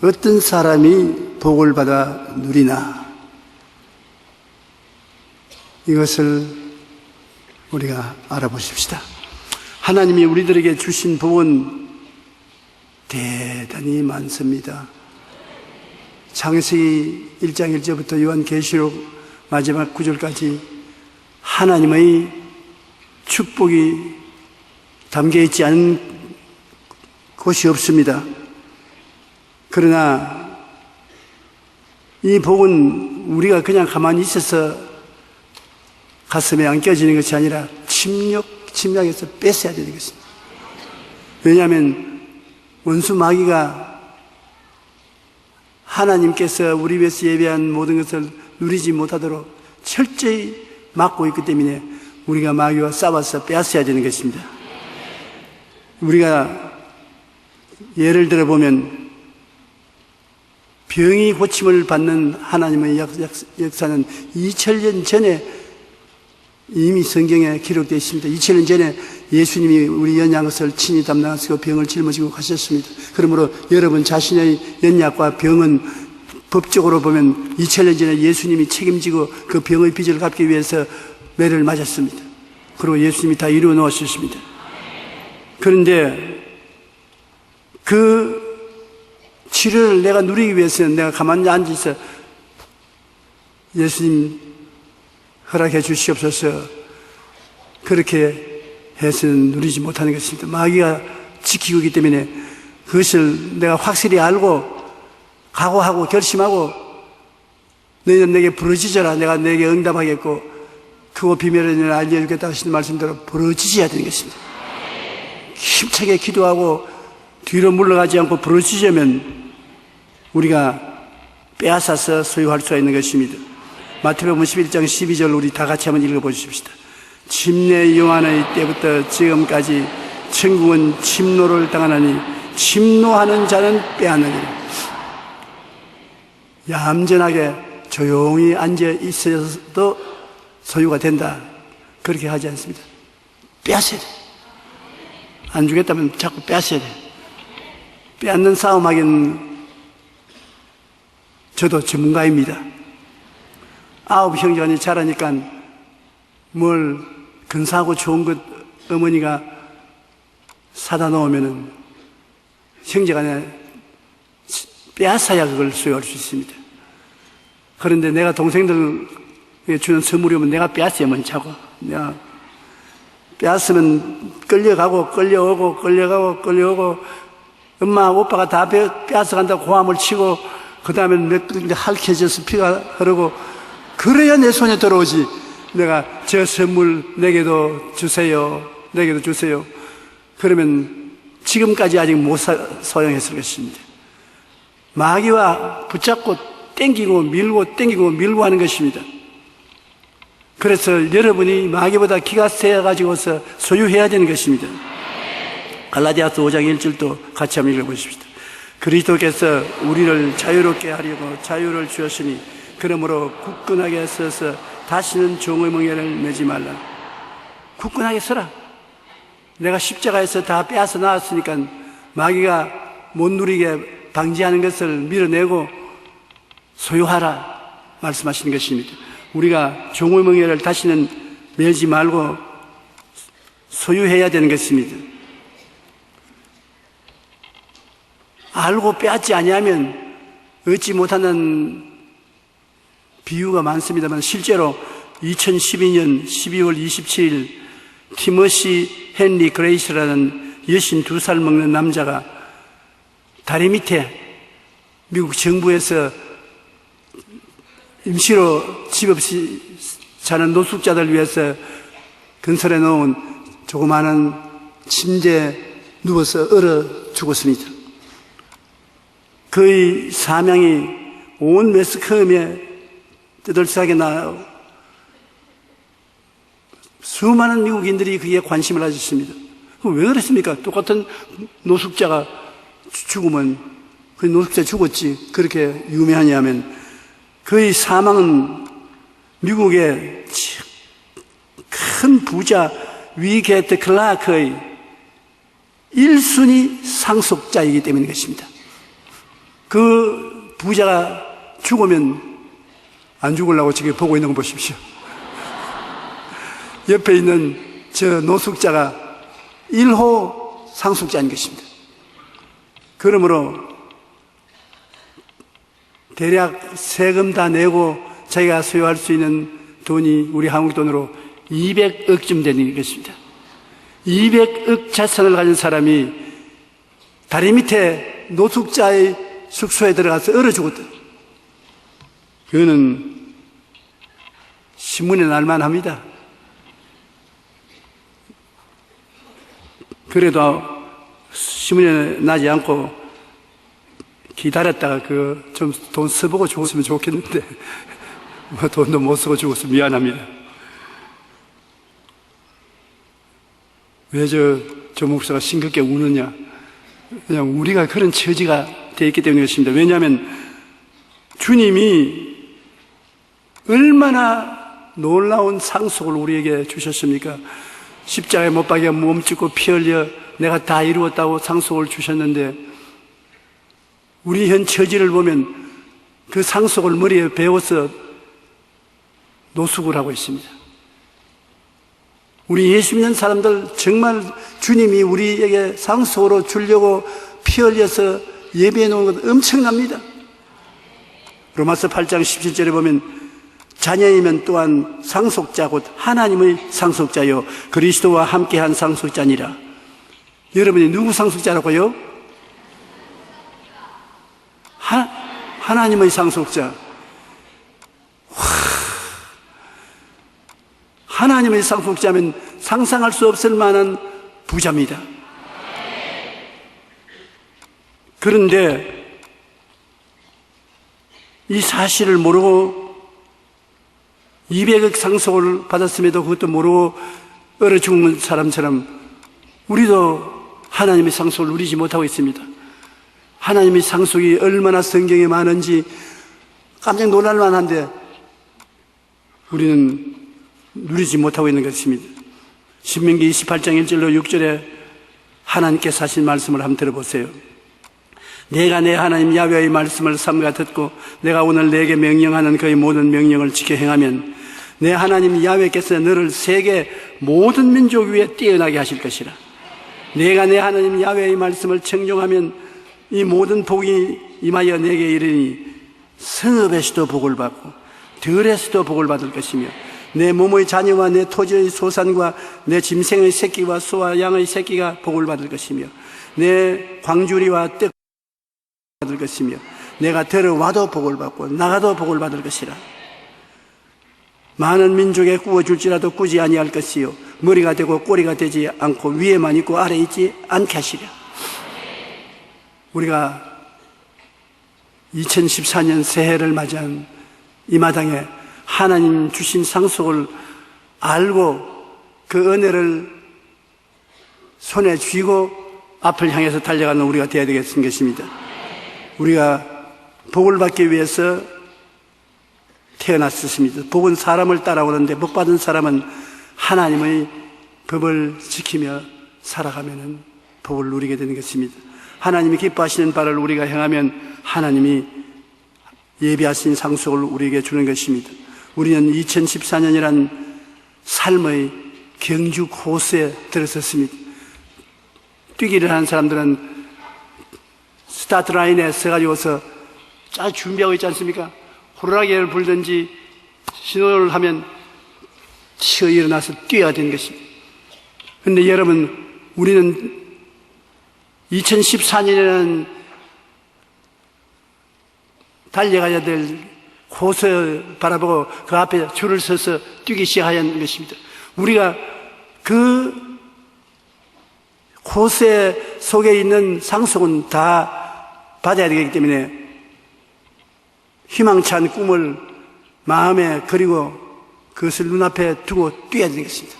어떤 사람이 복을 받아 누리나, 이것을 우리가 알아보십시다. 하나님이 우리들에게 주신 복은 대단히 많습니다. 창세기 1장 1절부터 요한계시록 마지막 9절까지 하나님의 축복이 담겨있지 않은 곳이 없습니다. 그러나 이 복은 우리가 그냥 가만히 있어서 가슴에 안 껴지는 것이 아니라 침략해서 뺏어야 되는 것입니다. 왜냐하면 원수 마귀가 하나님께서 우리 위해서 예배한 모든 것을 누리지 못하도록 철저히 막고 있기 때문에 우리가 마귀와 싸워서 빼앗아야 되는 것입니다. 우리가 예를 들어 보면 병이 고침을 받는 하나님의 역사는 2000년 전에 이미 성경에 기록되어 있습니다. 2000년 전에 예수님이 우리 연약을 친히 담당하시고 병을 짊어지고 가셨습니다. 그러므로 여러분 자신의 연약과 병은 법적으로 보면 2000년 전에 예수님이 책임지고 그 병의 빚을 갚기 위해서 매를 맞았습니다. 그리고 예수님이 다 이루어 놓으셨습니다. 그런데 그 치료를 내가 누리기 위해서는 내가 가만히 앉아서 예수님 허락해 주시옵소서, 그렇게 해서는 누리지 못하는 것입니다. 마귀가 지키고 있기 때문에 그것을 내가 확실히 알고 각오하고 결심하고 너희는 내게 부르짖어라, 내가 내게 응답하겠고 크고 비밀을 너희는 알려주겠다 하시는 말씀대로 부르짖어야 되는 것입니다. 힘차게 기도하고 뒤로 물러가지 않고 부르짖으면 우리가 빼앗아서 소유할 수가 있는 것입니다. 마태복음 11장 12절 우리 다 같이 한번 읽어보십시다. 침례 요한의 때부터 지금까지 천국은 침노를 당하나니 침노하는 자는 빼앗느니라. 얌전하게 조용히 앉아 있어도 소유가 된다, 그렇게 하지 않습니다. 빼앗아야 돼. 안 주겠다면 자꾸 빼앗아야 돼. 빼앗는 싸움하기는 저도 전문가입니다. 9 형제간이 자라니까 뭘 근사하고 좋은 것 어머니가 사다 놓으면은 형제간에 빼앗아야 그걸 소유할 수 있습니다. 그런데 내가 동생들에게 주는 선물이 오면 내가 빼앗으면 자고, 내가 빼앗으면 끌려가고 엄마 오빠가 다 빼앗아간다고 고함을 치고 그 다음에 몇 군데 핥혀져서 피가 흐르고, 그래야 내 손에 들어오지. 내가 저 선물 내게도 주세요, 내게도 주세요, 그러면 지금까지 아직 못 사용했을 것입니다. 마귀와 붙잡고 땡기고 밀고 하는 것입니다. 그래서 여러분이 마귀보다 기가 세어가지고서 소유해야 되는 것입니다. 갈라디아서 5장 1절도 같이 한번 읽어보십시다. 그리스도께서 우리를 자유롭게 하려고 자유를 주었으니 그러므로 굳건하게 서서 다시는 종의 멍에를 매지 말라. 굳건하게 서라. 내가 십자가에서 다 빼앗아 나왔으니까 마귀가 못 누리게 방지하는 것을 밀어내고 소유하라 말씀하시는 것입니다. 우리가 종의 멍에를 다시는 매지 말고 소유해야 되는 것입니다. 알고 빼앗지 아니하면 얻지 못하는 비유가 많습니다만, 실제로 2012년 12월 27일 티머시 헨리 그레이스라는 여신 2살 먹는 남자가 다리 밑에 미국 정부에서 임시로 집 없이 사는 노숙자들 위해서 건설해 놓은 조그마한 침대에 누워서 얼어 죽었습니다. 그의 사명이 온 매스컴에 뜨들썩하게 나요. 수많은 미국인들이 그에 관심을 가졌습니다. 왜 그랬습니까? 똑같은 노숙자가 죽으면 그 노숙자 죽었지 그렇게 유명하냐면, 그의 사망은 미국의 큰 부자 위게트 클라크의 1순위 상속자이기 때문인 것입니다. 그 부자가 죽으면 안 죽으려고 지금 보고 있는 거 보십시오. 옆에 있는 저 노숙자가 1호 상속자인 것입니다. 그러므로 대략 세금 다 내고 자기가 소유할 수 있는 돈이 우리 한국 돈으로 200억쯤 되는 것입니다. 200억 자산을 가진 사람이 다리 밑에 노숙자의 숙소에 들어가서 얼어 죽었다. 그거는 신문에 날만 합니다. 그래도 신문에 나지 않고 기다렸다가 좀 돈 써보고 죽었으면 좋겠는데 뭐 돈도 못 쓰고 죽어서 미안합니다. 왜 저 목사가 싱겁게 우느냐? 그냥 우리가 그런 처지가 되어 있기 때문이었습니다. 왜냐하면 주님이 얼마나 놀라운 상속을 우리에게 주셨습니까? 십자가에 못 박여 몸짓고 피 흘려 내가 다 이루었다고 상속을 주셨는데, 우리 현 처지를 보면 그 상속을 머리에 배워서 노숙을 하고 있습니다. 우리 예수 믿는 사람들 정말 주님이 우리에게 상속으로 주려고 피 흘려서 예배해 놓은 것 엄청납니다. 로마서 8장 17절에 보면 자녀이면 또한 상속자 곧 하나님의 상속자요 그리스도와 함께한 상속자니라. 여러분이 누구 상속자라고요? 하나님의 상속자. 하나님의 상속자면 상상할 수 없을 만한 부자입니다. 그런데 이 사실을 모르고 200억 상속을 받았음에도 그것도 모르고 얼어 죽는 사람처럼 우리도 하나님의 상속을 누리지 못하고 있습니다. 하나님의 상속이 얼마나 성경에 많은지 깜짝 놀랄 만한데 우리는 누리지 못하고 있는 것입니다. 신명기 28장 1절로 6절에 하나님께서 하신 말씀을 한번 들어보세요. 내가 내 하나님 야훼의 말씀을 삼가 듣고 내가 오늘 내게 명령하는 그의 모든 명령을 지켜 행하면 내 하나님 야훼께서 너를 세계 모든 민족 위에 뛰어나게 하실 것이라. 내가 내 하나님 야훼의 말씀을 청종하면 이 모든 복이 임하여 내게 이르니 성읍에서도 복을 받고 들에서도 복을 받을 것이며 내 몸의 자녀와 내 토지의 소산과 내 짐승의 새끼와 소와 양의 새끼가 복을 받을 것이며 내 광주리와 떡 받을 것이며 내가 들어와도 복을 받고 나가도 복을 받을 것이라. 많은 민족에 꾸어줄지라도 꾸지 아니할 것이요 머리가 되고 꼬리가 되지 않고 위에만 있고 아래에 있지 않게 하시랴. 우리가 2014년 새해를 맞이한 이 마당에 하나님 주신 상속을 알고 그 은혜를 손에 쥐고 앞을 향해서 달려가는 우리가 되어야 되겠는 것입니다. 우리가 복을 받기 위해서 태어났습니다. 복은 사람을 따라오는데 복받은 사람은 하나님의 법을 지키며 살아가면 복을 누리게 되는 것입니다. 하나님이 기뻐하시는 바를 우리가 행하면 하나님이 예비하신 상속을 우리에게 주는 것입니다. 우리는 2014년이란 삶의 경주 코스에 들어섰습니다. 뛰기를 하는 사람들은 스타트 라인에 서가지고서 잘 준비하고 있지 않습니까? 호루라기를 불든지 신호를 하면 치어 일어나서 뛰어야 되는 것입니다. 그런데 여러분, 우리는 2014년에는 달려가야 될 코스 바라보고 그 앞에 줄을 서서 뛰기 시작하는 것입니다. 우리가 그 코스 속에 있는 상속은 다 받아야 되기 때문에 희망찬 꿈을 마음에 그리고 그것을 눈앞에 두고 뛰어야 되겠습니다.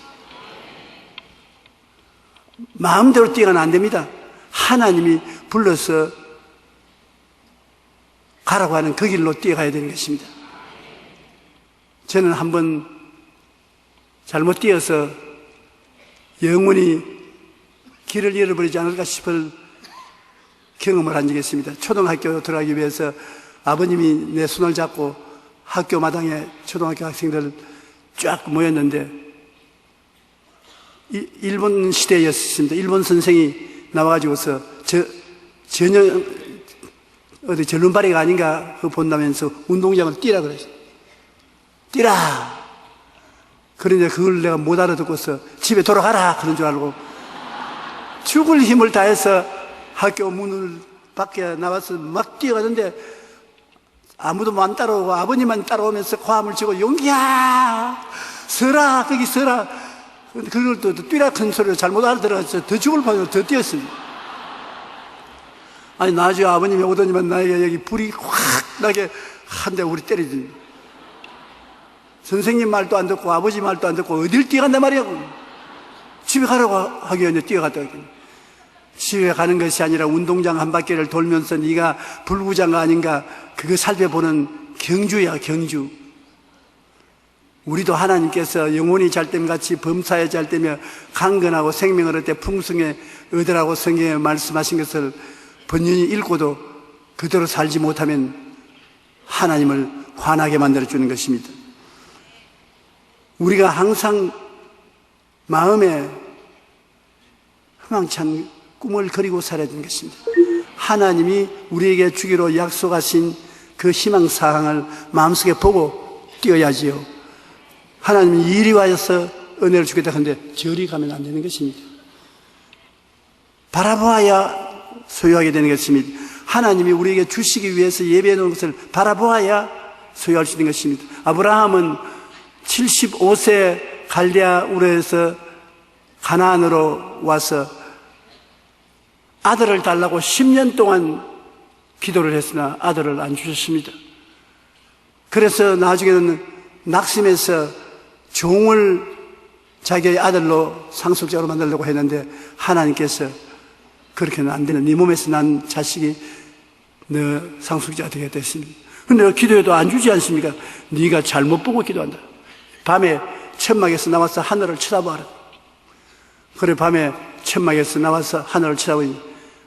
마음대로 뛰어가면 안 됩니다. 하나님이 불러서 가라고 하는 그 길로 뛰어가야 되는 것입니다. 저는 한번 잘못 뛰어서 영원히 길을 잃어버리지 않을까 싶을 경험을 한 적이 있습니다. 초등학교 들어가기 위해서 아버님이 내 손을 잡고 학교 마당에 초등학교 학생들 쫙 모였는데, 일본 시대였습니다. 일본 선생이 나와가지고서 전혀 어디 절름발이가 아닌가 그거 본다면서 운동장을 뛰라 그랬어요. 뛰라! 그런데 그걸 내가 못 알아듣고서 집에 돌아가라! 그런 줄 알고 죽을 힘을 다해서 학교 문을 밖에 나와서 막 뛰어가는데 아무도 안 따라오고 아버님만 따라오면서 고함을 치고 용기야! 서라! 거기 서라! 그걸 또 뛰라 큰 소리로 잘못 알아들어서 더 죽을 뻔해서 더 뛰었습니다. 아니, 나중에 아버님이 오더니만 나에게 여기 불이 확 나게 한 대 우리 때리더니 선생님 말도 안 듣고 아버지 말도 안 듣고 어딜 뛰어간단 말이야. 집에 가라고 하기에 이제 뛰어갔다. 집에 가는 것이 아니라 운동장 한 바퀴를 돌면서 네가 불구자가 아닌가 그거 살펴보는 경주야, 경주. 우리도 하나님께서 영혼이 잘됨같이 범사에 잘되며 강건하고 생명을 얻되 풍성에 얻으라고 성경에 말씀하신 것을 번연히 읽고도 그대로 살지 못하면 하나님을 화나게 만들어주는 것입니다. 우리가 항상 마음에 희망찬 꿈을 그리고 살아야 되는 것입니다. 하나님이 우리에게 주기로 약속하신 그 희망사항을 마음속에 보고 뛰어야지요. 하나님이 이리 와서 은혜를 주겠다 하는데 저리 가면 안 되는 것입니다. 바라보아야 소유하게 되는 것입니다. 하나님이 우리에게 주시기 위해서 예배해 놓은 것을 바라보아야 소유할 수 있는 것입니다. 아브라함은 75세 갈대아 우르에서 가나안으로 와서 아들을 달라고 10년 동안 기도를 했으나 아들을 안 주셨습니다. 그래서 나중에는 낙심해서 종을 자기의 아들로 상속자로 만들려고 했는데 하나님께서 그렇게는 안 되는 네 몸에서 난 자식이 너 상속자가 되겠다 했습니다. 근데 기도해도 안 주지 않습니까? 네가 잘못 보고 기도한다. 밤에 천막에서 나와서 하늘을 쳐다봐라. 그래 밤에 천막에서 나와서 하늘을 쳐다보니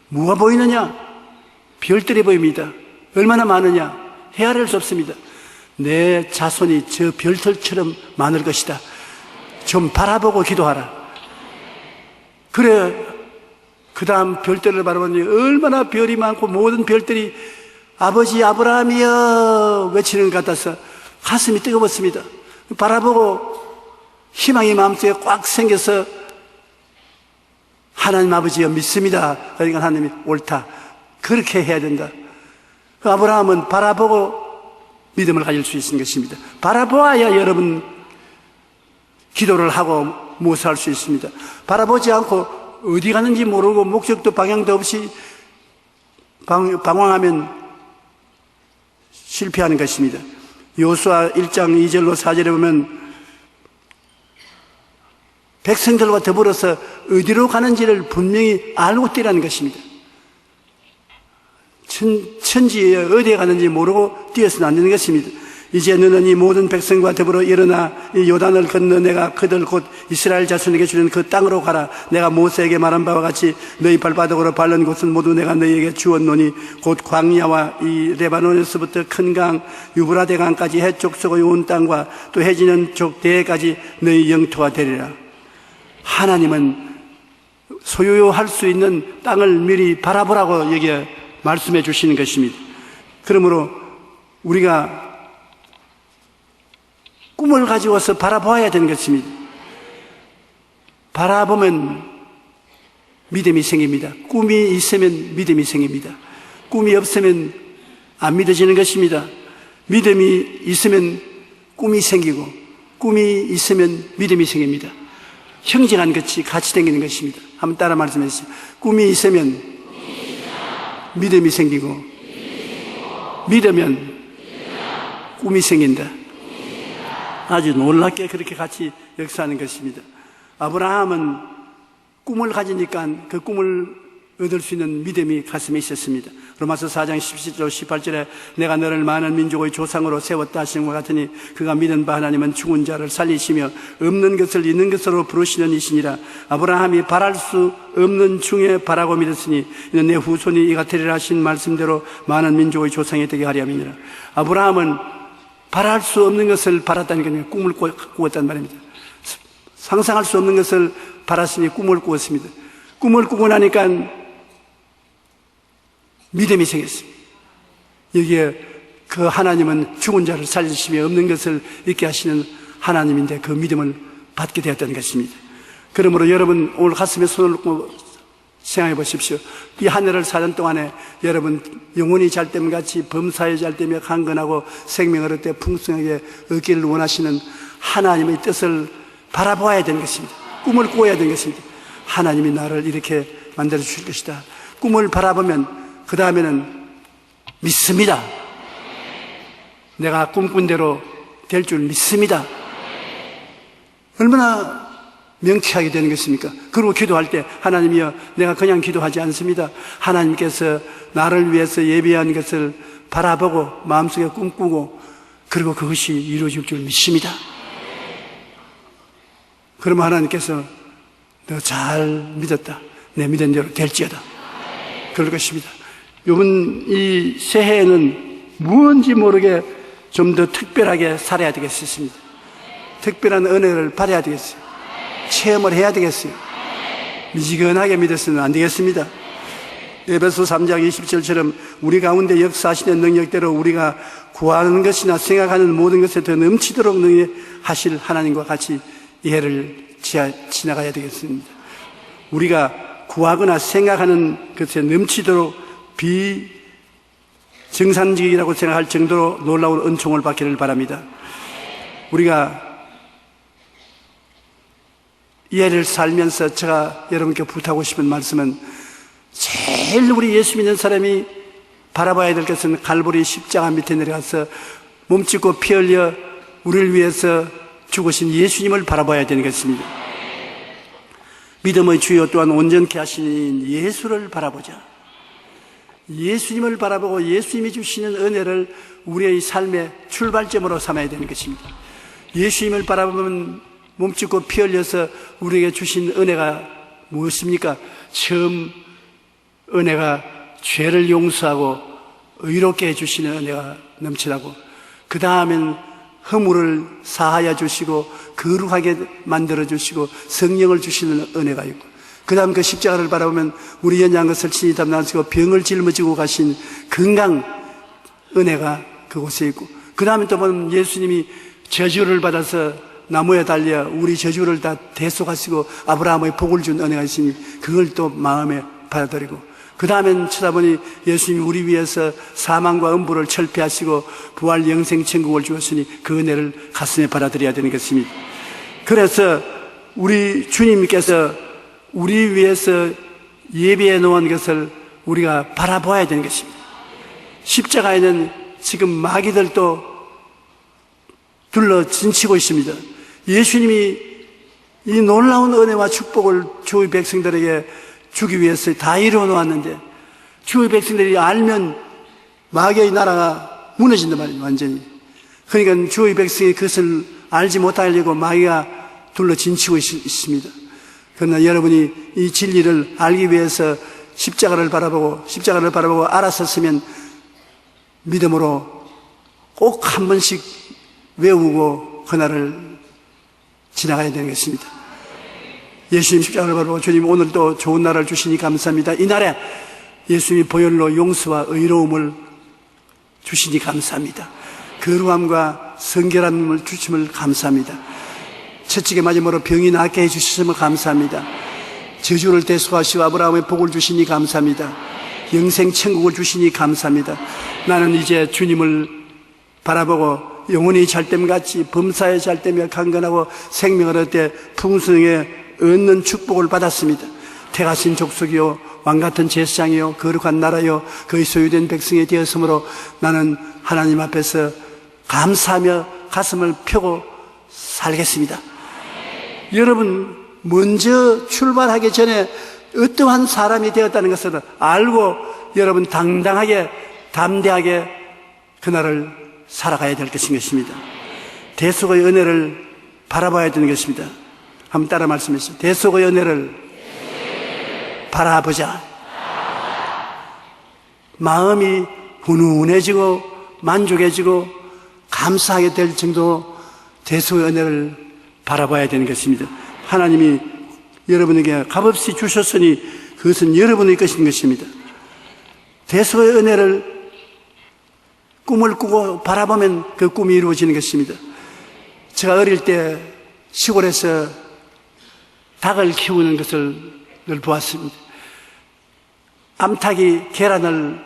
뭐가 보이느냐? 별들이 보입니다. 얼마나 많으냐? 헤아릴 수 없습니다. 내 자손이 저 별들처럼 많을 것이다. 좀 바라보고 기도하라. 그래 그 다음 별들을 바라보니 얼마나 별이 많고 모든 별들이 아버지 아브라함이여 외치는 것 같아서 가슴이 뜨거웠습니다. 바라보고 희망이 마음속에 꽉 생겨서 하나님 아버지여 믿습니다. 그러니까 하나님이 옳다. 그렇게 해야 된다. 아브라함은 바라보고 믿음을 가질 수 있는 것입니다. 바라보아야 여러분 기도를 하고 무엇을 할 수 있습니다. 바라보지 않고 어디 가는지 모르고 목적도 방향도 없이 방황하면 실패하는 것입니다. 여호수아 1장 2절로 4절에 보면 백성들과 더불어서 어디로 가는지를 분명히 알고 뛰라는 것입니다. 천지에 어디에 가는지 모르고 뛰어서는 안 되는 것입니다. 이제 너는 이 모든 백성과 더불어 일어나 이 요단을 건너 내가 그들 곧 이스라엘 자손에게 주는 그 땅으로 가라. 내가 모세에게 말한 바와 같이 너희 발바닥으로 밟는 곳은 모두 내가 너희에게 주었노니 곧 광야와 이 레바논에서부터 큰 강 유브라데 강까지 해쪽 서고의 온 땅과 또 해지는 쪽 대해까지 너희 영토가 되리라. 하나님은 소유할 수 있는 땅을 미리 바라보라고 여기에 말씀해 주시는 것입니다. 그러므로 우리가 꿈을 가지고서 바라보아야 되는 것입니다. 바라보면 믿음이 생깁니다. 꿈이 있으면 믿음이 생깁니다. 꿈이 없으면 안 믿어지는 것입니다. 믿음이 있으면 꿈이 생기고 꿈이 있으면 믿음이 생깁니다. 형제간 같이 생기는 것입니다. 한번 따라 말씀해 주세요. 꿈이 있으면 믿음이 생기고 믿으면 꿈이 생긴다. 아주 놀랍게 그렇게 같이 역사하는 것입니다. 아브라함은 꿈을 가지니까 그 꿈을 얻을 수 있는 믿음이 가슴에 있었습니다. 로마서 4장 17절 18절에 내가 너를 많은 민족의 조상으로 세웠다 하신 것 같으니 그가 믿은 바 하나님은 죽은 자를 살리시며 없는 것을 있는 것으로 부르시는 이시니라. 아브라함이 바랄 수 없는 중에 바라고 믿었으니 이는 내 후손이 이같으리라 하신 말씀대로 많은 민족의 조상이 되게 하려 함이니라. 아브라함은 바랄 수 없는 것을 바랐다는 게 꿈을 꾸었단 말입니다. 상상할 수 없는 것을 바랐으니 꿈을 꾸었습니다. 꿈을 꾸고 나니까 믿음이 생겼습니다. 여기에 그 하나님은 죽은 자를 살리시며 없는 것을 있게 하시는 하나님인데 그 믿음을 받게 되었다는 것입니다. 그러므로 여러분 오늘 가슴에 손을 놓고 생각해 보십시오. 이 한 해를 사는 동안에 여러분 영혼이 잘됨같이 범사에 잘되며 강건하고 생명을 얻되 풍성하게 얻기를 원하시는 하나님의 뜻을 바라보아야 되는 것입니다. 꿈을 꾸어야 되는 것입니다. 하나님이 나를 이렇게 만들어 주실 것이다. 꿈을 바라보면 그 다음에는 믿습니다. 내가 꿈꾼 대로 될 줄 믿습니다. 얼마나 명쾌하게 되는 것입니까? 그리고 기도할 때 하나님이여 내가 그냥 기도하지 않습니다. 하나님께서 나를 위해서 예비한 것을 바라보고 마음속에 꿈꾸고 그리고 그것이 이루어질 줄 믿습니다. 그러면 하나님께서 너 잘 믿었다. 내 믿은 대로 될지어다. 그럴 것입니다. 이번 이 새해에는 무언지 모르게 좀 더 특별하게 살아야 되겠습니다. 특별한 은혜를 받아야 되겠어요. 체험을 해야 되겠어요. 미지근하게 믿어서는 안 되겠습니다. 에베소 3장 20절처럼 우리 가운데 역사하시는 능력대로 우리가 구하는 것이나 생각하는 모든 것에 더 넘치도록 능히하실 하나님과 같이 이 해를 지나가야 되겠습니다. 우리가 구하거나 생각하는 것에 넘치도록 비정상적이라고 생각할 정도로 놀라운 은총을 받기를 바랍니다. 우리가 이 해를 살면서 제가 여러분께 부탁하고 싶은 말씀은 제일 우리 예수 믿는 사람이 바라봐야 될 것은 갈보리 십자가 밑에 내려가서 몸짓고 피 흘려 우리를 위해서 죽으신 예수님을 바라봐야 되는 것입니다. 믿음의 주요 또한 온전케 하시는 예수를 바라보자. 예수님을 바라보고 예수님이 주시는 은혜를 우리의 삶의 출발점으로 삼아야 되는 것입니다. 예수님을 바라보면 몸짓고 피 흘려서 우리에게 주신 은혜가 무엇입니까? 처음 은혜가 죄를 용서하고 의롭게 해주시는 은혜가 넘치라고, 그 다음엔 허물을 사하여 주시고 거룩하게 만들어 주시고 성령을 주시는 은혜가 있고, 그 다음 그 십자가를 바라보면 우리 연약한 것을 친히 담당하시고 병을 짊어지고 가신 건강 은혜가 그곳에 있고, 그 다음에 또 보면 예수님이 저주를 받아서 나무에 달려 우리 저주를 다 대속하시고 아브라함의 복을 준 은혜가 있으니 그걸 또 마음에 받아들이고, 그 다음엔 쳐다보니 예수님이 우리 위해서 사망과 음부를 철폐하시고 부활 영생 천국을 주었으니 그 은혜를 가슴에 받아들여야 되는 것입니다. 그래서 우리 주님께서 우리 위해서 예비해 놓은 것을 우리가 바라보아야 되는 것입니다. 십자가에는 지금 마귀들도 둘러 진치고 있습니다. 예수님이 이 놀라운 은혜와 축복을 주의 백성들에게 주기 위해서 다 이루어 놓았는데 주의 백성들이 알면 마귀의 나라가 무너진단 말이에요. 완전히. 그러니까 주의 백성이 그것을 알지 못하려고 마귀가 둘러 진치고 있습니다. 그러나 여러분이 이 진리를 알기 위해서 십자가를 바라보고 알았었으면 믿음으로 꼭 한 번씩 외우고 그날을 지나가야 되는 것입니다. 예수님 십자가를 바라보고 주님 오늘 또 좋은 날을 주시니 감사합니다. 이 날에 예수님이 보혈로 용서와 의로움을 주시니 감사합니다. 거룩함과 성결함을 주심을 감사합니다. 채찍에 맞음으로 병이 낫게 해주시심을 감사합니다. 저주를 대속하시고 아브라함의 복을 주시니 감사합니다. 영생 천국을 주시니 감사합니다. 나는 이제 주님을 바라보고 영혼이 잘됨같이 범사에 잘되며 강건하고 생명을 얻되 풍성에 얻는 축복을 받았습니다. 택하신 족속이요 왕같은 제사장이요 거룩한 나라요 그의 소유된 백성이 되었으므로 나는 하나님 앞에서 감사하며 가슴을 펴고 살겠습니다. 여러분 먼저 출발하기 전에 어떠한 사람이 되었다는 것을 알고 여러분 당당하게 담대하게 그날을 살아가야 될 것입니다. 대속의 은혜를 바라봐야 되는 것입니다. 한번 따라 말씀해 주세요. 대속의 은혜를 바라보자. 마음이 훈훈해지고 만족해지고 감사하게 될 정도 대속의 은혜를 바라봐야 되는 것입니다. 하나님이 여러분에게 값없이 주셨으니 그것은 여러분의 것인 것입니다. 대속의 은혜를 꿈을 꾸고 바라보면 그 꿈이 이루어지는 것입니다. 제가 어릴 때 시골에서 닭을 키우는 것을 늘 보았습니다. 암탉이 계란을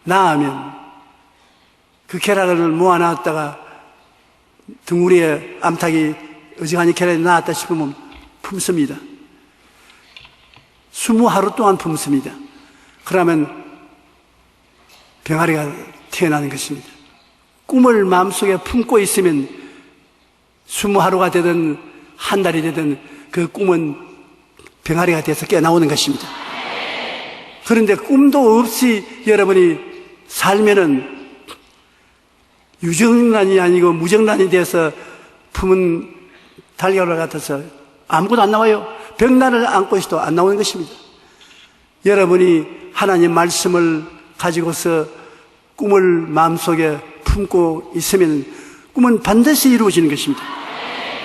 낳으면 그 계란을 모아놨다가 등우리에 암탉이 어지간히 계란이 나왔다 싶으면 품습니다. 20하루 동안 품습니다. 그러면 병아리가 태어나는 것입니다. 꿈을 마음속에 품고 있으면 20하루가 되든 한 달이 되든 그 꿈은 병아리가 돼서 깨어나오는 것입니다. 그런데 꿈도 없이 여러분이 살면은 유정란이 아니고 무정란이 돼서 품은 달걀과 같아서 아무것도 안 나와요. 벽난을 안고 있어도 안 나오는 것입니다. 여러분이 하나님 말씀을 가지고서 꿈을 마음속에 품고 있으면 꿈은 반드시 이루어지는 것입니다.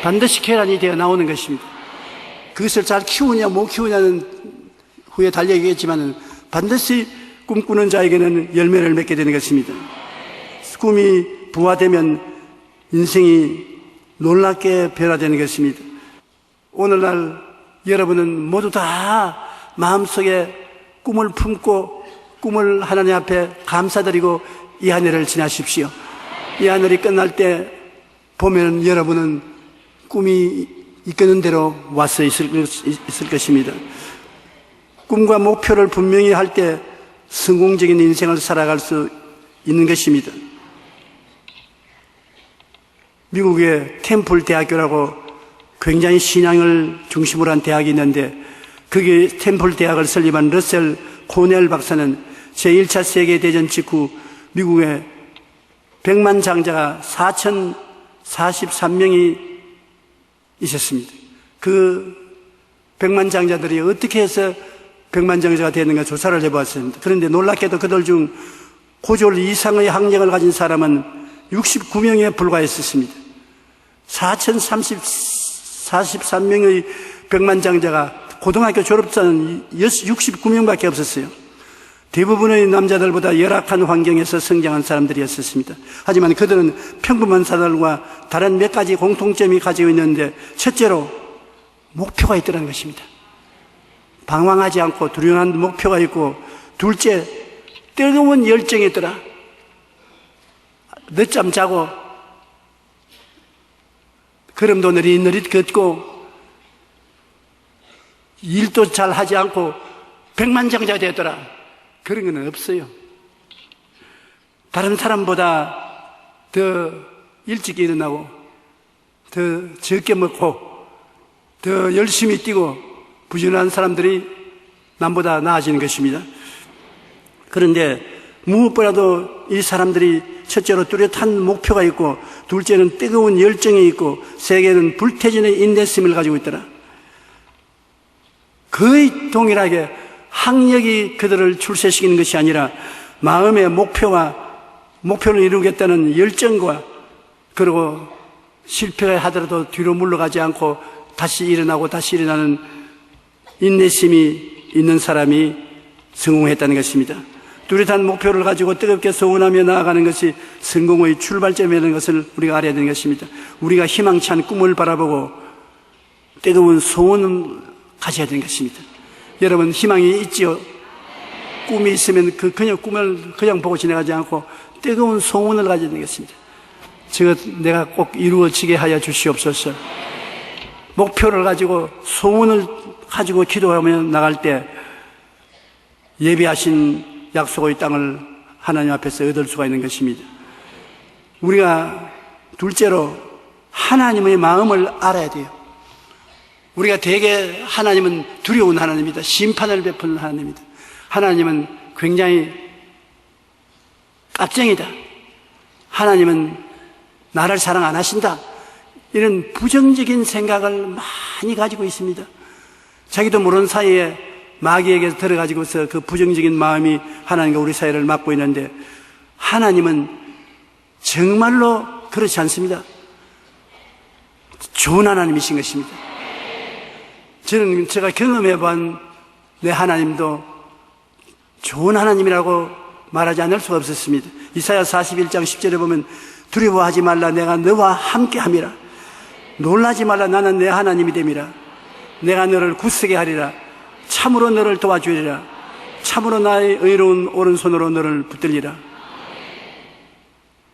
반드시 계란이 되어 나오는 것입니다. 그것을 잘 키우냐 못 키우냐는 후에 달려있겠지만 반드시 꿈꾸는 자에게는 열매를 맺게 되는 것입니다. 꿈이 부화되면 인생이 놀랍게 변화되는 것입니다. 오늘날 여러분은 모두 다 마음속에 꿈을 품고 꿈을 하나님 앞에 감사드리고 이 한 해를 지나십시오. 이 한 해를 끝날 때 보면 여러분은 꿈이 이끄는 대로 와서 있을 것입니다. 꿈과 목표를 분명히 할 때 성공적인 인생을 살아갈 수 있는 것입니다. 미국의 템플 대학교라고 굉장히 신앙을 중심으로 한 대학이 있는데 거기 템플 대학을 설립한 러셀 코넬 박사는 제1차 세계대전 직후 미국의 100만 장자가 4,043명이 있었습니다. 그 100만 장자들이 어떻게 해서 100만 장자가 되는가 조사를 해보았습니다. 그런데 놀랍게도 그들 중 고졸 이상의 학력을 가진 사람은 69명에 불과했었습니다. 4,043명의 100만 장자가 고등학교 졸업자는 69명밖에 없었어요. 대부분의 남자들보다 열악한 환경에서 성장한 사람들이었습니다. 하지만 그들은 평범한 사람들과 다른 몇 가지 공통점이 가지고 있는데 첫째로 목표가 있더라는 것입니다. 방황하지 않고 두려운 목표가 있고 둘째 뜨거운 열정이 있더라. 늦잠 자고 걸음도 느릿느릿 걷고 일도 잘 하지 않고 백만장자가 되었더라. 그런 건 없어요. 다른 사람보다 더 일찍 일어나고 더 적게 먹고 더 열심히 뛰고 부지런한 사람들이 남보다 나아지는 것입니다. 그런데 무엇보다도 이 사람들이 첫째로 뚜렷한 목표가 있고 둘째는 뜨거운 열정이 있고 셋째는 불태진의 인내심을 가지고 있더라. 거의 동일하게 학력이 그들을 출세시키는 것이 아니라 마음의 목표를 이루겠다는 열정과 그리고 실패하더라도 뒤로 물러가지 않고 다시 일어나고 다시 일어나는 인내심이 있는 사람이 성공했다는 것입니다. 뚜렷한 목표를 가지고 뜨겁게 소원하며 나아가는 것이 성공의 출발점이라는 것을 우리가 알아야 되는 것입니다. 우리가 희망찬 꿈을 바라보고 뜨거운 소원을 가져야 되는 것입니다. 여러분 희망이 있지요? 꿈이 있으면 그냥 꿈을 그냥 보고 지나가지 않고 뜨거운 소원을 가져야 되는 것입니다. 내가 꼭 이루어지게 하여 주시옵소서. 목표를 가지고 소원을 가지고 기도하며 나갈 때 예비하신 약속의 땅을 하나님 앞에서 얻을 수가 있는 것입니다. 우리가 둘째로 하나님의 마음을 알아야 돼요. 우리가 대개 하나님은 두려운 하나님이다. 심판을 베푸는 하나님이다. 하나님은 굉장히 깝쟁이다. 하나님은 나를 사랑 안 하신다. 이런 부정적인 생각을 많이 가지고 있습니다. 자기도 모르는 사이에 마귀에게 들어가지고서 그 부정적인 마음이 하나님과 우리 사이를 막고 있는데, 하나님은 정말로 그렇지 않습니다. 좋은 하나님이신 것입니다. 저는 제가 경험해본 내 하나님도 좋은 하나님이라고 말하지 않을 수가 없었습니다. 이사야 41장 10절에 보면 두려워하지 말라, 내가 너와 함께함이라. 놀라지 말라, 나는 내 하나님이 됨이라. 내가 너를 굳세게 하리라. 참으로 너를 도와주리라. 참으로 나의 의로운 오른손으로 너를 붙들리라.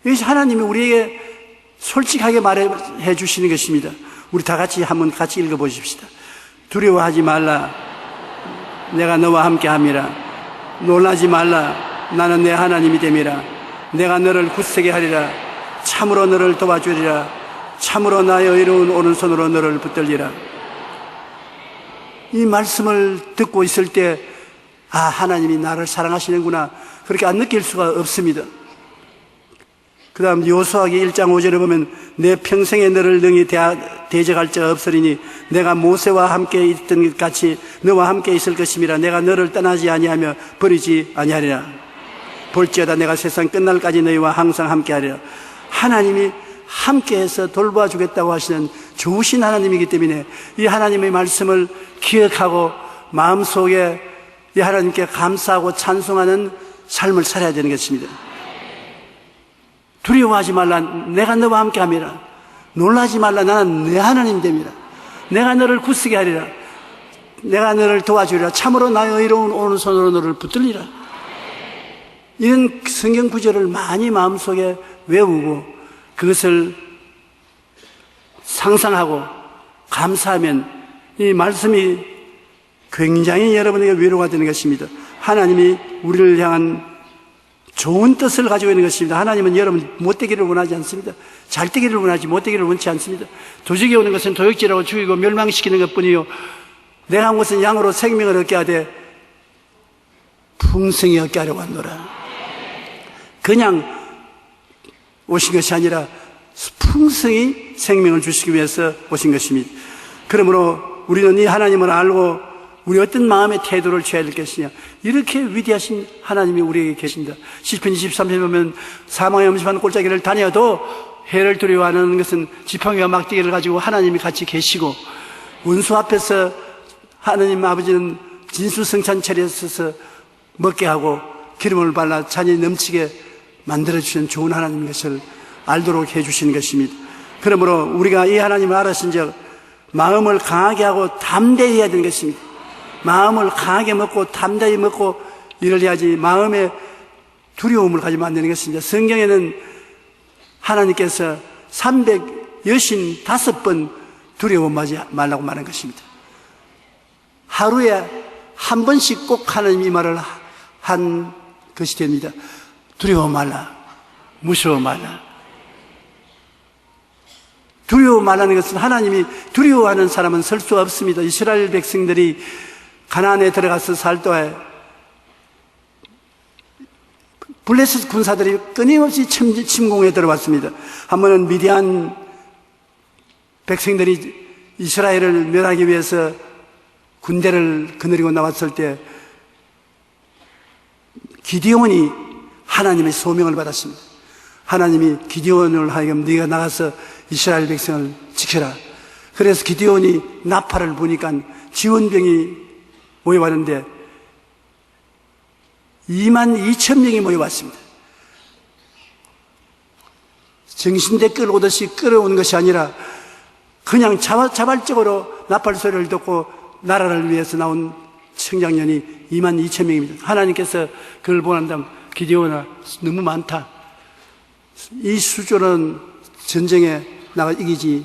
여기서 하나님이 우리에게 솔직하게 말해 주시는 것입니다. 우리 다 같이 한번 같이 읽어보십시다. 두려워하지 말라, 내가 너와 함께함이라. 놀라지 말라, 나는 내 하나님이 됨이라. 내가 너를 굳세게 하리라. 참으로 너를 도와주리라. 참으로 나의 의로운 오른손으로 너를 붙들리라. 이 말씀을 듣고 있을 때, 아, 하나님이 나를 사랑하시는구나, 그렇게 안 느낄 수가 없습니다. 그 다음 여호수아기 1장 5절에 보면 내 평생에 너를 능히 대적할 자가 없으리니 내가 모세와 함께 있던 것 같이 너와 함께 있을 것임이라. 내가 너를 떠나지 아니하며 버리지 아니하리라. 볼지어다 내가 세상 끝날까지 너희와 항상 함께하리라. 하나님이 함께해서 돌봐주겠다고 하시는 좋으신 하나님이기 때문에 이 하나님의 말씀을 기억하고 마음속에 이 하나님께 감사하고 찬송하는 삶을 살아야 되는 것입니다. 두려워하지 말라, 내가 너와 함께함이라. 놀라지 말라, 나는 내 하나님 됨이라. 내가 너를 굳세게 하리라. 내가 너를 도와주리라. 참으로 나의 의로운 오른손으로 너를 붙들리라. 이런 성경 구절을 많이 마음속에 외우고 그것을 상상하고 감사하면 이 말씀이 굉장히 여러분에게 위로가 되는 것입니다. 하나님이 우리를 향한 좋은 뜻을 가지고 있는 것입니다. 하나님은 여러분 못되기를 원하지 않습니다. 잘되기를 원하지 못되기를 원치 않습니다. 도적이 오는 것은 도적질하고 죽이고 멸망시키는 것뿐이요, 내가 한 것은 양으로 생명을 얻게 하되 풍성히 얻게 하려고 하노라. 그냥 오신 것이 아니라 풍성히 생명을 주시기 위해서 오신 것입니다. 그러므로 우리는 이 하나님을 알고 우리 어떤 마음의 태도를 취해야 될 것이냐, 이렇게 위대하신 하나님이 우리에게 계십니다. 시편 23편에 보면 사망의 엄습한 골짜기를 다녀도 해를 두려워하는 것은 지팡이와 막대기를 가지고 하나님이 같이 계시고, 원수 앞에서 하나님 아버지는 진수성찬 차려서 먹게 하고 기름을 발라 잔이 넘치게 만들어주시는 좋은 하나님인 것을 알도록 해주시는 것입니다. 그러므로 우리가 이 하나님을 알았은 즉 마음을 강하게 하고 담대히 해야 되는 것입니다. 마음을 강하게 먹고 담대히 먹고 일을 해야지 마음에 두려움을 가지면 안 되는 것입니다. 성경에는 하나님께서 365번 두려워하지 말라고 말한 것입니다. 하루에 한 번씩 꼭 하나님이 말을 한 것이 됩니다. 두려워 말라, 무서워 말라. 두려워 말라는 것은 하나님이 두려워하는 사람은 설 수 없습니다. 이스라엘 백성들이 가나안에 들어가서 살 때에 블레셋 군사들이 끊임없이 침공에 들어왔습니다. 한 번은 미디안 백성들이 이스라엘을 멸하기 위해서 군대를 거느리고 나왔을 때 기디온이 하나님의 소명을 받았습니다. 하나님이 기디온을 하여금 네가 나가서 이스라엘 백성을 지켜라. 그래서 기디온이 나팔을 부니까 지원병이 모여왔는데 22,000명이 모여왔습니다. 정신대 끌어오듯이 끌어온 것이 아니라 그냥 자발적으로 나팔 소리를 듣고 나라를 위해서 나온 청장년이 22,000명입니다. 하나님께서 그걸 보는다면 기디온아, 너무 많다. 이 수조는 전쟁에 나가 이기지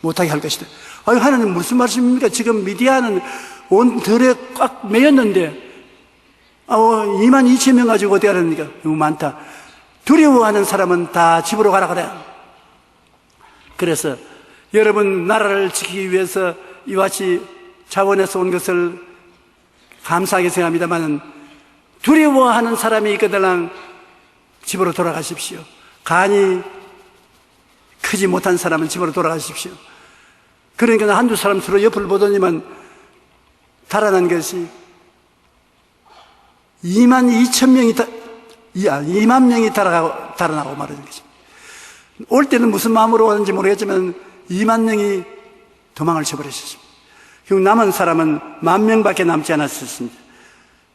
못하게 할 것이다. 아유, 하나님 무슨 말씀입니까? 지금 미디안은 온 들에 꽉 매였는데 22,000명 가지고 어떻게 하랍니까? 너무 많다. 두려워하는 사람은 다 집으로 가라 그래. 그래서 여러분 나라를 지키기 위해서 이와 같이 자원에서 온 것을 감사하게 생각합니다만 두려워하는 사람이 있거든 집으로 돌아가십시오. 간이 크지 못한 사람은 집으로 돌아가십시오. 그러니까 한두 사람 서로 옆을 보더니만 달아난 것이 2만 명이 달아나고 말하는 것입니다. 올 때는 무슨 마음으로 왔는지 모르겠지만 2만 명이 도망을 쳐버리셨습니다. 결국 남은 사람은 10,000명밖에 남지 않았습니다.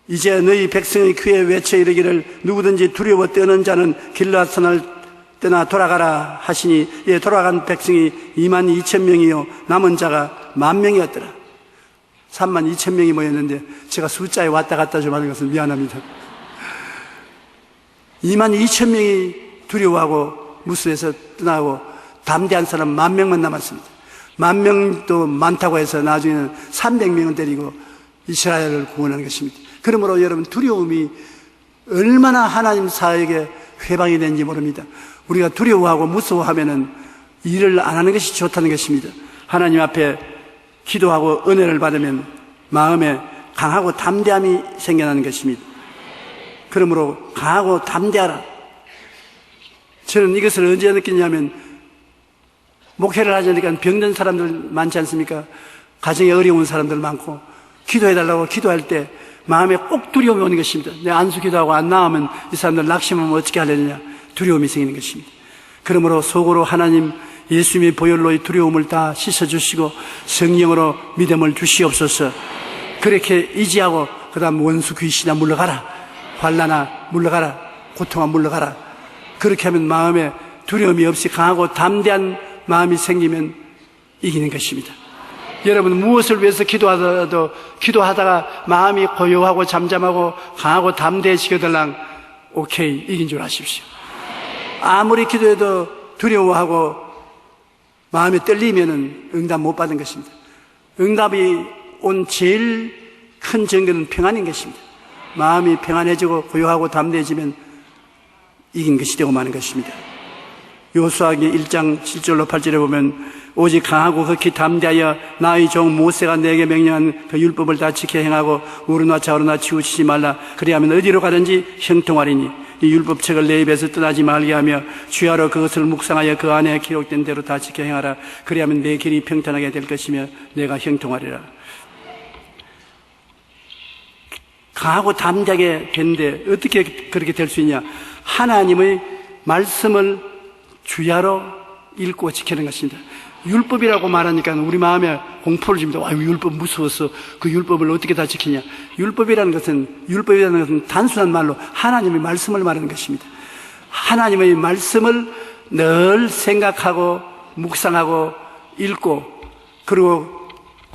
이제 너희 백성의 귀에 외쳐 이르기를 누구든지 두려워 떠는 자는 길라선을 떠나 돌아가라 하시니 예, 돌아간 백성이 22,000명이요 남은 자가 10,000명이었더라. 32,000명이 모였는데 제가 숫자에 왔다 갔다 좀 하는 것은 미안합니다. 22,000명이 두려워하고 무수해서 떠나고 담대한 사람 10,000명만 남았습니다. 10,000명도 많다고 해서 나중에는 300명은 데리고 이스라엘을 구원하는 것입니다. 그러므로 여러분 두려움이 얼마나 하나님 사역에 회방이 되는지 모릅니다. 우리가 두려워하고 무서워하면은 일을 안 하는 것이 좋다는 것입니다. 하나님 앞에 기도하고 은혜를 받으면 마음에 강하고 담대함이 생겨나는 것입니다. 그러므로 강하고 담대하라. 저는 이것을 언제 느끼냐면 목회를 하자니까 병든 사람들 많지 않습니까? 가정에 어려운 사람들 많고 기도해달라고 기도할 때 마음에 꼭 두려움이 오는 것입니다. 내가 안수 기도하고 안 나오면 이 사람들 낙심하면 어떻게 하려느냐 두려움이 생기는 것입니다. 그러므로 속으로 하나님 예수님의 보혈로 이 두려움을 다 씻어주시고 성령으로 믿음을 주시옵소서. 그렇게 의지하고 그 다음 원수 귀신아 물러가라, 환난아 물러가라, 고통아 물러가라. 그렇게 하면 마음에 두려움이 없이 강하고 담대한 마음이 생기면 이기는 것입니다. 여러분 무엇을 위해서 기도하다가 마음이 고요하고 잠잠하고 강하고 담대해지거들랑 오케이 이긴 줄 아십시오. 아무리 기도해도 두려워하고 마음이 떨리면은 응답 못 받은 것입니다. 응답이 온 제일 큰 증거는 평안인 것입니다. 마음이 평안해지고 고요하고 담대해지면 이긴 것이 되고 마는 것입니다. 여호수아기 1장 7절로 8절에 보면 오직 강하고 극히 담대하여 나의 종 모세가 내게 명령한 그 율법을 다 지켜 행하고 우르나 좌우르나 치우치지 말라. 그리하면 어디로 가든지 형통하리니 이 율법책을 내 입에서 떠나지 말게 하며 주야로 그것을 묵상하여 그 안에 기록된 대로 다 지켜 행하라. 그리하면 내 길이 평탄하게 될 것이며 내가 형통하리라. 강하고 담대하게 됐는데 어떻게 그렇게 될 수 있냐? 하나님의 말씀을 주야로 읽고 지키는 것입니다. 율법이라고 말하니까 우리 마음에 공포를 줍니다. 와, 율법 무서워서 그 율법을 어떻게 다 지키냐? 율법이라는 것은 단순한 말로 하나님의 말씀을 말하는 것입니다. 하나님의 말씀을 늘 생각하고 묵상하고 읽고 그리고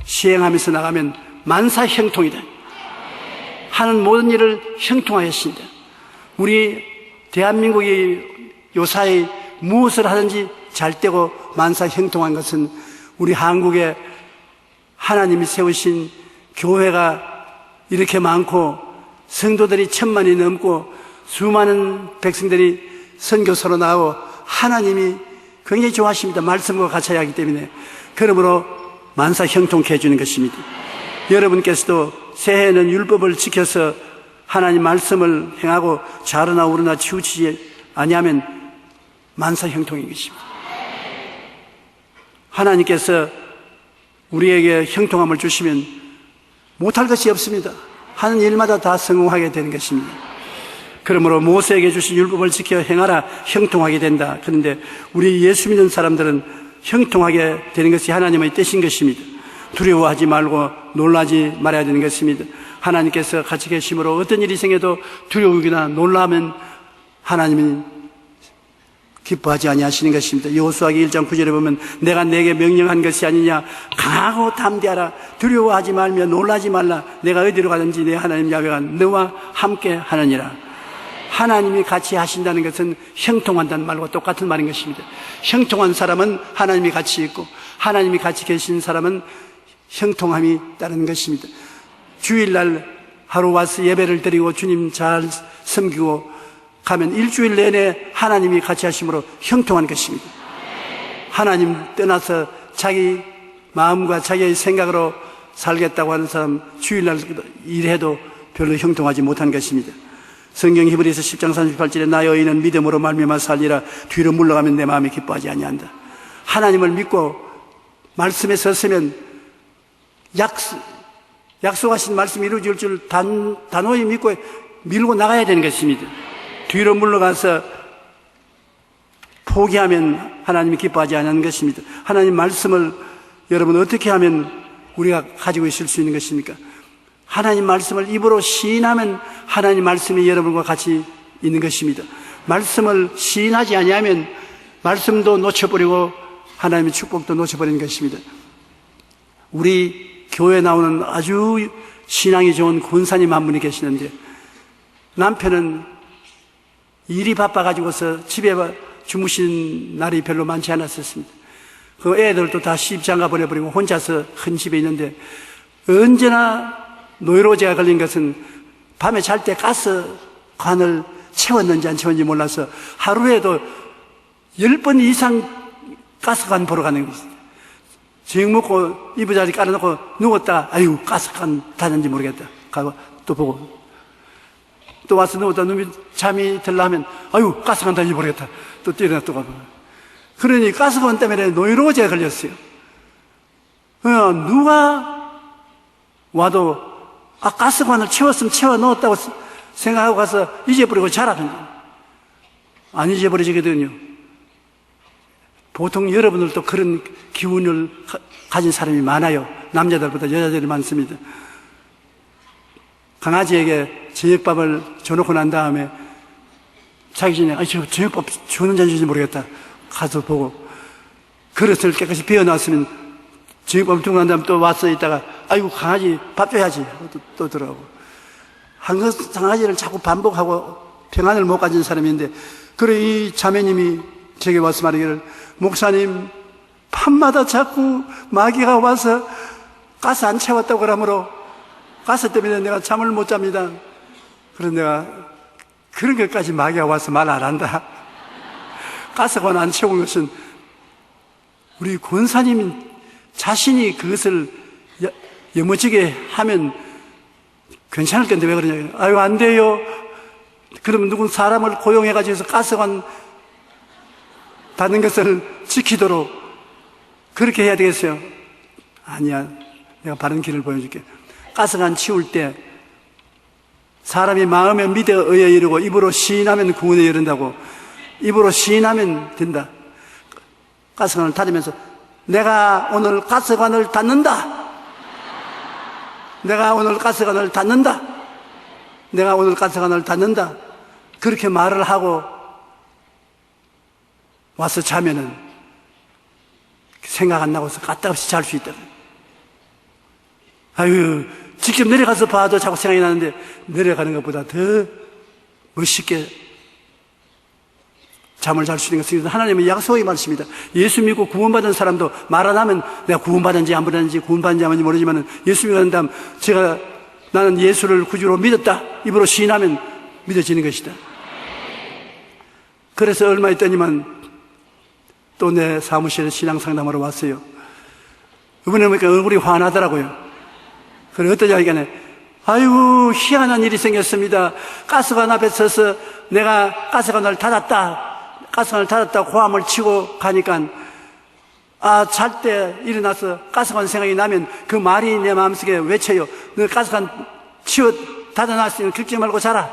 시행하면서 나가면 만사 형통이다. 하는 모든 일을 형통하였습니다. 우리 대한민국이 요사이 무엇을 하든지 잘 되고 만사 형통한 것은 우리 한국에 하나님이 세우신 교회가 이렇게 많고 성도들이 1,000만이 넘고 수많은 백성들이 선교사로 나오고 하나님이 굉장히 좋아하십니다. 말씀과 같이 하기 때문에. 그러므로 만사 형통케 해주는 것입니다. 여러분께서도 새해에는 율법을 지켜서 하나님 말씀을 행하고 좌르나 우르나 치우치지 아니하면 만사 형통인 것입니다. 하나님께서 우리에게 형통함을 주시면 못할 것이 없습니다. 하는 일마다 다 성공하게 되는 것입니다. 그러므로 모세에게 주신 율법을 지켜 행하라 형통하게 된다. 그런데 우리 예수 믿는 사람들은 형통하게 되는 것이 하나님의 뜻인 것입니다. 두려워하지 말고 놀라지 말아야 되는 것입니다. 하나님께서 같이 계심으로 어떤 일이 생겨도 두려우거나 놀라면 하나님은 기뻐하지 아니하시는 것입니다. 여호수아기 1장 9절에 보면 내가 내게 명령한 것이 아니냐 강하고 담대하라 두려워하지 말며 놀라지 말라 내가 어디로 가든지 내 하나님 야훼가 너와 함께 하느니라. 하나님이 같이 하신다는 것은 형통한다는 말과 똑같은 말인 것입니다. 형통한 사람은 하나님이 같이 있고 하나님이 같이 계신 사람은 형통함이 따르는 것입니다. 주일날 하루 와서 예배를 드리고 주님 잘 섬기고 가면 일주일 내내 하나님이 같이 하심으로 형통한 것입니다. 하나님 떠나서 자기 마음과 자기의 생각으로 살겠다고 하는 사람 주일날 일해도 별로 형통하지 못한 것입니다. 성경 히브리서 10장 38절에 나의 의인은 믿음으로 말미암아 살리라. 뒤로 물러가면 내 마음이 기뻐하지 아니한다. 하나님을 믿고 말씀에 섰으면 약속하신 말씀이 이루어질 줄 단호히 믿고 밀고 나가야 되는 것입니다. 뒤로 물러가서 포기하면 하나님이 기뻐하지 않는 것입니다. 하나님 말씀을 여러분 어떻게 하면 우리가 가지고 있을 수 있는 것입니까? 하나님 말씀을 입으로 시인하면 하나님 말씀이 여러분과 같이 있는 것입니다. 말씀을 시인하지 아니하면 말씀도 놓쳐버리고 하나님의 축복도 놓쳐버리는 것입니다. 우리 교회에 나오는 아주 신앙이 좋은 권사님 한 분이 계시는데 남편은 일이 바빠가지고서 집에 주무신 날이 별로 많지 않았었습니다. 그 애들도 다 시집장가 보내버리고 혼자서 큰 집에 있는데 언제나 노이로제가 걸린 것은 밤에 잘 때 가스관을 채웠는지 안 채웠는지 몰라서 하루에도 10번 이상 가스관 보러 가는 것입니다. 저녁 먹고 이부자리 깔아놓고 누웠다. 아유, 가스관 닫았는지 모르겠다. 가고 또 보고 또 와서 누웠다. 잠이 들라 하면 아유, 가스관 닫는지 모르겠다. 또 뛰어나 또 가고. 그러니 가스관 때문에 노이로제가 걸렸어요. 누가 와도 가스관을 채웠으면 채워 넣었다고 생각하고 가서 잊어버리고 자라든지 안 잊어버리거든요. 보통 여러분들도 그런 기운을 가진 사람이 많아요. 남자들보다 여자들이 많습니다. 강아지에게 저녁밥을 줘놓고 난 다음에 자기 전에 저 저녁밥 주는지 안 주는지 모르겠다. 가서 보고 그릇을 깨끗이 비워놨으면 저녁밥을 주고 난 다음에 또 와서 있다가 아이고 강아지 밥 줘야지 또 들어가고 한 강아지를 자꾸 반복하고 평안을 못 가진 사람인데 그래 이 자매님이 제게 와서 말하기를 목사님 밤마다 자꾸 마귀가 와서 가스 안 채웠다고 그러므로 가스 때문에 내가 잠을 못 잡니다. 그래서 내가 그런 것까지 마귀가 와서 말 안 한다. 가스관 안 채운 것은 우리 권사님 자신이 그것을 여머지게 하면 괜찮을 건데 왜 그러냐. 아유, 안 돼요. 그러면 누군 사람을 고용해가지고 가스관 닫는 것을 지키도록 그렇게 해야 되겠어요? 아니야. 내가 바른 길을 보여줄게. 가스관 치울 때 사람이 마음에 믿어 의에 이르고 입으로 시인하면 구원에 이른다고. 입으로 시인하면 된다. 가스관을 닫으면서 내가 오늘 가스관을 닫는다. 내가 오늘 가스관을 닫는다. 내가 오늘 가스관을 닫는다. 그렇게 말을 하고 와서 자면은 생각 안 나고서 까딱없이 잘 수 있다. 아유, 직접 내려가서 봐도 자꾸 생각이 나는데 내려가는 것보다 더 멋있게 잠을 잘 수 있는 것은 하나님의 약속의 말씀입니다. 예수 믿고 구원받은 사람도 말 안 하면 내가 구원받은지 안 받았는지 구원받은지 안 받았는지 모르지만 예수 믿는 다음 나는 예수를 구주로 믿었다. 입으로 시인하면 믿어지는 것이다. 그래서 얼마 있더니만 또 내 사무실에 신앙 상담하러 왔어요. 이번에 보니까 얼굴이 환하더라고요. 그래 어떠냐 하니까 아이고 희한한 일이 생겼습니다. 가스관 앞에 서서 내가 가스관을 닫았다 고함을 치고 가니까 잘 때 일어나서 가스관 생각이 나면 그 말이 내 마음속에 외쳐요. 너 가스관 닫아놨으면 긁지 말고 자라.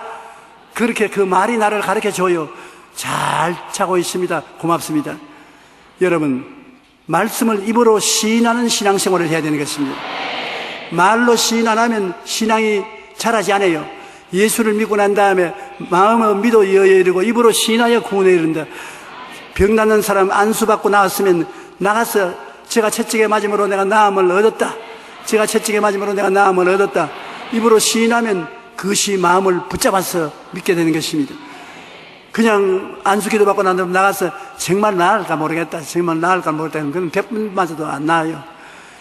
그렇게 그 말이 나를 가르쳐줘요. 잘 자고 있습니다. 고맙습니다. 여러분, 말씀을 입으로 시인하는 신앙생활을 해야 되는 것입니다. 말로 시인 안 하면 신앙이 자라지 않아요. 예수를 믿고 난 다음에 마음을 믿어 의에 이르고 입으로 시인하여 구원에 이른다. 병 낫는 사람 안수받고 나왔으면 나가서 제가 채찍에 맞음으로 내가 나음을 얻었다. 제가 채찍에 맞음으로 내가 나음을 얻었다. 입으로 시인하면 그것이 마음을 붙잡아서 믿게 되는 것입니다. 그냥 안수기도 받고 난 다음에 나가서 정말 나을까 모르겠다. 정말 나을까 모르겠다. 그건 100번 맞아도 안 나아요.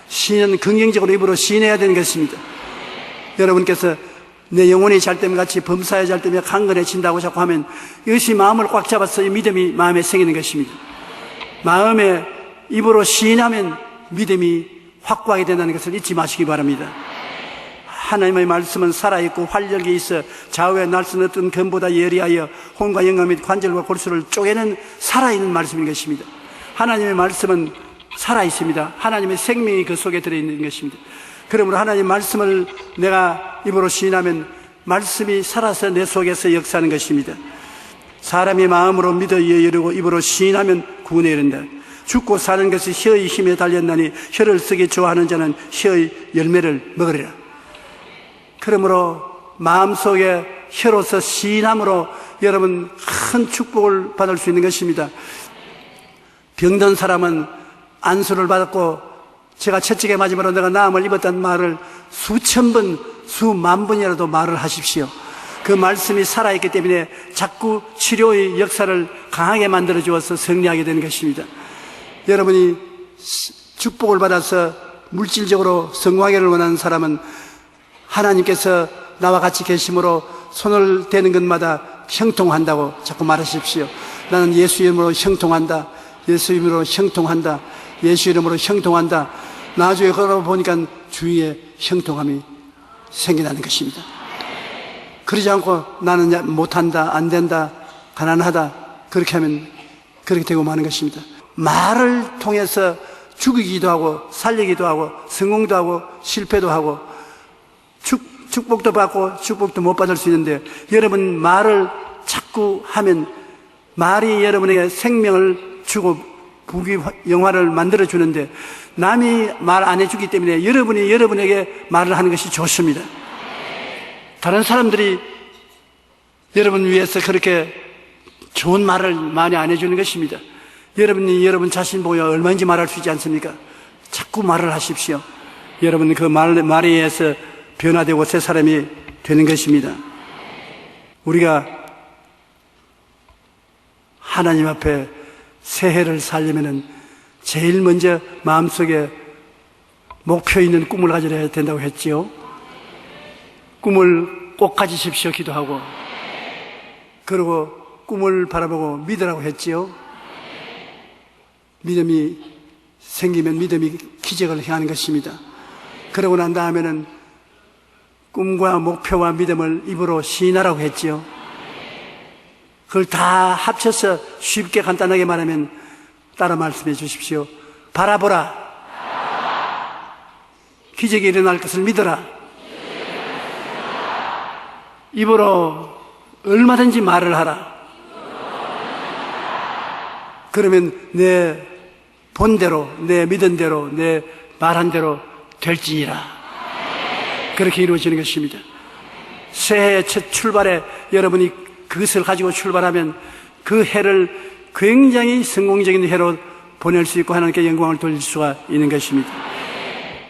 시인은 긍정적으로 입으로 시인해야 되는 것입니다. 여러분께서 내 영혼이 잘됨 같이 범사에 잘되며 강건해진다고 자꾸 하면 이것이 마음을 꽉 잡아서 이 믿음이 마음에 생기는 것입니다. 마음에 입으로 시인하면 믿음이 확고하게 된다는 것을 잊지 마시기 바랍니다. 하나님의 말씀은 살아있고 활력이 있어 좌우에 날선 어떤 검보다 예리하여 혼과 영광 및 관절과 골수를 쪼개는 살아있는 말씀인 것입니다. 하나님의 말씀은 살아있습니다. 하나님의 생명이 그 속에 들어있는 것입니다. 그러므로 하나님의 말씀을 내가 입으로 시인하면 말씀이 살아서 내 속에서 역사하는 것입니다. 사람이 마음으로 믿어 이르고 입으로 시인하면 구원에 이른다. 죽고 사는 것이 혀의 힘에 달렸나니 혀를 쓰기 좋아하는 자는 혀의 열매를 먹으리라. 그러므로 마음속에 혀로서 시인함으로 여러분 큰 축복을 받을 수 있는 것입니다. 병든 사람은 안수를 받았고 제가 채찍에 맞으므로 내가 나음을 입었다는 말을 수천 번, 수만 번이라도 말을 하십시오. 그 말씀이 살아있기 때문에 자꾸 치료의 역사를 강하게 만들어 주어서 승리하게 되는 것입니다. 여러분이 축복을 받아서 물질적으로 성공하기를 원하는 사람은 하나님께서 나와 같이 계심으로 손을 대는 것마다 형통한다고 자꾸 말하십시오. 나는 예수 이름으로 형통한다. 예수 이름으로 형통한다. 예수 이름으로 형통한다. 나중에 걸어보니까 주위에 형통함이 생겨나는 것입니다. 그러지 않고 나는 못한다, 안 된다, 가난하다, 그렇게 하면 그렇게 되고 마는 것입니다. 말을 통해서 죽이기도 하고 살리기도 하고 성공도 하고 실패도 하고 축복도 받고 축복도 못 받을 수 있는데, 여러분 말을 자꾸 하면 말이 여러분에게 생명을 주고 부귀 영화를 만들어 주는데, 남이 말 안 해주기 때문에 여러분이 여러분에게 말을 하는 것이 좋습니다. 다른 사람들이 여러분 위해서 그렇게 좋은 말을 많이 안 해주는 것입니다. 여러분이 여러분 자신 보여 얼마인지 말할 수 있지 않습니까? 자꾸 말을 하십시오. 여러분 그 말에 의해서 변화되고 새 사람이 되는 것입니다. 우리가 하나님 앞에 새해를 살려면은 제일 먼저 마음속에 목표 있는 꿈을 가져야 된다고 했지요. 꿈을 꼭 가지십시오 기도하고, 그리고 꿈을 바라보고 믿으라고 했지요. 믿음이 생기면 믿음이 기적을 행하는 것입니다. 그러고 난 다음에는 꿈과 목표와 믿음을 입으로 시인하라고 했지요. 그걸 다 합쳐서 쉽게 간단하게 말하면 따라 말씀해 주십시오. 바라보라. 기적이 일어날 것을 믿어라. 입으로 얼마든지 말을 하라. 그러면 내 본대로, 내 믿은 대로, 내 말한 대로 될지니라. 그렇게 이루어지는 것입니다. 새해 첫 출발에 여러분이 그것을 가지고 출발하면 그 해를 굉장히 성공적인 해로 보낼 수 있고 하나님께 영광을 돌릴 수가 있는 것입니다.